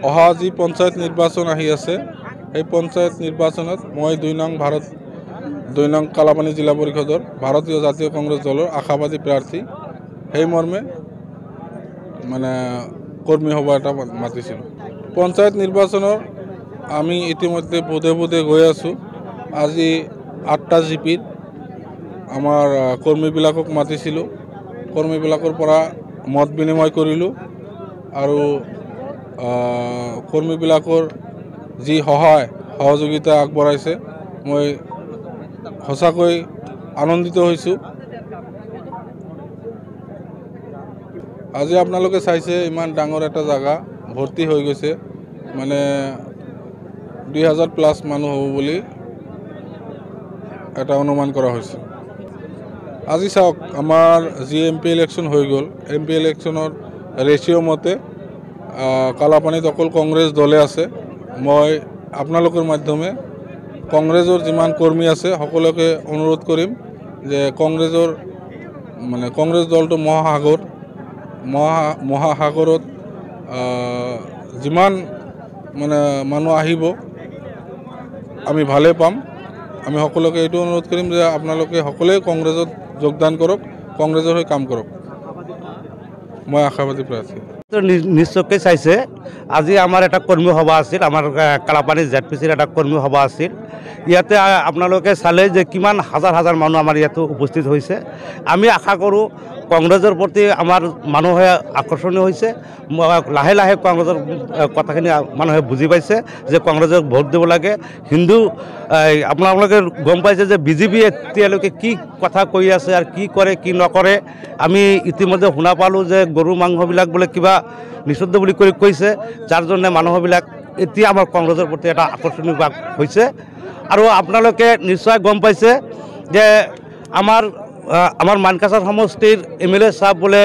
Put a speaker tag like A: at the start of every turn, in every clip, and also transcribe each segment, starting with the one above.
A: অহা যি পঞ্চায়ত নিৰ্বাচন আহি আছে এই পঞ্চায়ত নিৰ্বাচনত মই 2 নং কালাপানী জিলা পৰিষদৰ ভাৰতীয় জাতীয় কংগ্ৰেছ দলৰ আশাবাদী প্ৰাৰ্থী সেই মৰ্মে মানে কৰ্মী সভা এটা মাতিছিলোঁ। পঞ্চায়ত নিৰ্বাচনৰ আমি ইতিমধ্যে বুধে গৈ আছোঁ। আজি 8টা জিপিত আমাৰ কৰ্মীবিলাকক মাতিছিলোঁ। কৰ্মীবিলাকৰ পৰা মত বিনিময় কৰিলোঁ আৰু কৰ্মীবিলাকৰ যি সহযোগিতা আগবঢ়াইছে মই সঁচাকৈ আনন্দিত হৈছোঁ। আজি আপোনালোকে চাইছে ইমান ডাঙৰ এটা জাগা ভৰ্তি হৈ গৈছে, মানে 2000+ মানুহ হ'ব বুলি এটা অনুমান কৰা হৈছে। আজি চাওক আমাৰ যি MP ইলেকশ্যন হৈ গ'ল, MP ইলেকশ্যনৰ ৰেচিঅ' মতে কালাপানীত অকল কংগ্ৰেছ দলে আছে। মই আপোনালোকৰ মাধ্যমে কংগ্ৰেছৰ যিমান কৰ্মী আছে সকলোকে অনুৰোধ কৰিম যে কংগ্ৰেছ দলটো মহাসাগৰত যিমান মানুহ আহিব আমি ভালে পাম। আমি সকলোকে এইটো অনুৰোধ কৰিম যে আপোনালোকে সকলোৱে কংগ্ৰেছত যোগদান কৰক, কংগ্ৰেছৰ হৈ কাম কৰক। মই আশাবাদী প্ৰাৰ্থী।
B: নিশ্চয়কৈ চাইছে আজি আমাৰ এটা কৰ্মী সভা আছিল, আমাৰ কালাপানী ZPCৰ এটা কৰ্মী সভা আছিল। ইয়াতে আপোনালোকে চালে যে কিমান হাজাৰ মানুহ আমাৰ ইয়াতো উপস্থিত হৈছে। আমি আশা কৰোঁ কংগ্ৰেছৰ প্ৰতি আমাৰ মানুহে আকৰ্ষণীয় হৈছে। লাহে কংগ্ৰেছৰ কথাখিনি মানুহে বুজি পাইছে যে কংগ্ৰেছক ভোট দিব লাগে। আপোনালোকে গম পাইছে যে BJP এতিয়ালৈকে কি কথা কৈ আছে আৰু কি কৰে কি নকৰে। আমি ইতিমধ্যে শুনা পালোঁ যে গৰু মাংসবিলাক বোলে কিবা নিষিদ্ধ বুলি কৈছে, যাৰ কাৰণে মানুহবিলাক এতিয়া আমাৰ কংগ্ৰেছৰ প্ৰতি এটা আকৰ্ষণীয় হৈছে। আৰু আপোনালোকে নিশ্চয় গম পাইছে যে আমাৰ মানকাছাৰ সমষ্টিৰ MLA সাহেব বোলে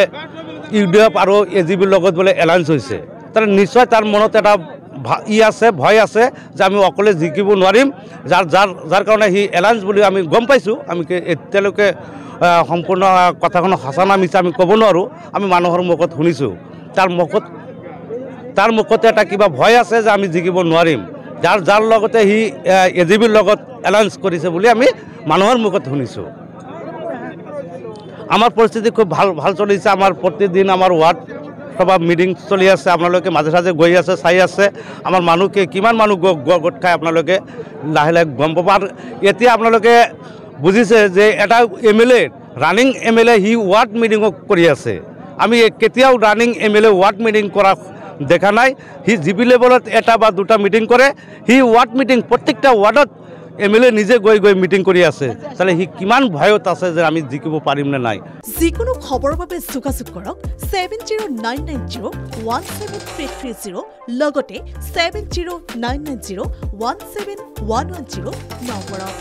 B: UDF আৰু AGPৰ লগত বোলে এলায়েন্স হৈছে। তাৰ নিশ্চয় তাৰ মনত এটা ভয় আছে যে আমি অকলে জিকিব নোৱাৰিম, যাৰ কাৰণে সি এলায়েন্স বুলি আমি গম পাইছোঁ। আমি এতিয়ালৈকে সম্পূৰ্ণ কথাখন সঁচা না মিছা আমি ক'ব নোৱাৰোঁ। আমি মানুহৰ মুখত শুনিছোঁ, তাৰ মুখতে এটা কিবা ভয় আছে যে আমি জিকিব নোৱাৰিম, যাৰ লগতে সি AGPৰ লগত এলায়েন্স কৰিছে বুলি আমি মানুহৰ মুখত শুনিছোঁ। আমাৰ পৰিস্থিতি খুব ভাল চলিছে। আমাৰ প্ৰতিদিন আমাৰ ৱাৰ্ড সভা মিটিং চলি আছে। আপোনালোকে মাজে গৈ আছে, চাই আছে আমাৰ মানুহকে কিমান মানুহ গোট খাই আপোনালোকে লাহে গম পাব। আৰু এতিয়া আপোনালোকে বুজিছে যে এটা MLA ৰানিং MLA সি ৱাৰ্ড মিটিঙো কৰি আছে। আমি কেতিয়াও ৰানিং MLA ৱাৰ্ড মিটিং কৰা দেখা নাই। সি GP লেভেলত এটা বা দুটা মিটিং কৰে। সি ৱাৰ্ড মিটিং প্ৰত্যেকটা ৱাৰ্ডত MLA নিজে গৈ মিটিং কৰি আছে। তাহলে সি কিমান ভয়ত আছে যে আমি জিকিব পাৰিম নে নাই।
C: যিকোনো খবৰৰ বাবে যোগাযোগ কৰক 7099017330 লগতে 7099017110 নম্বৰত।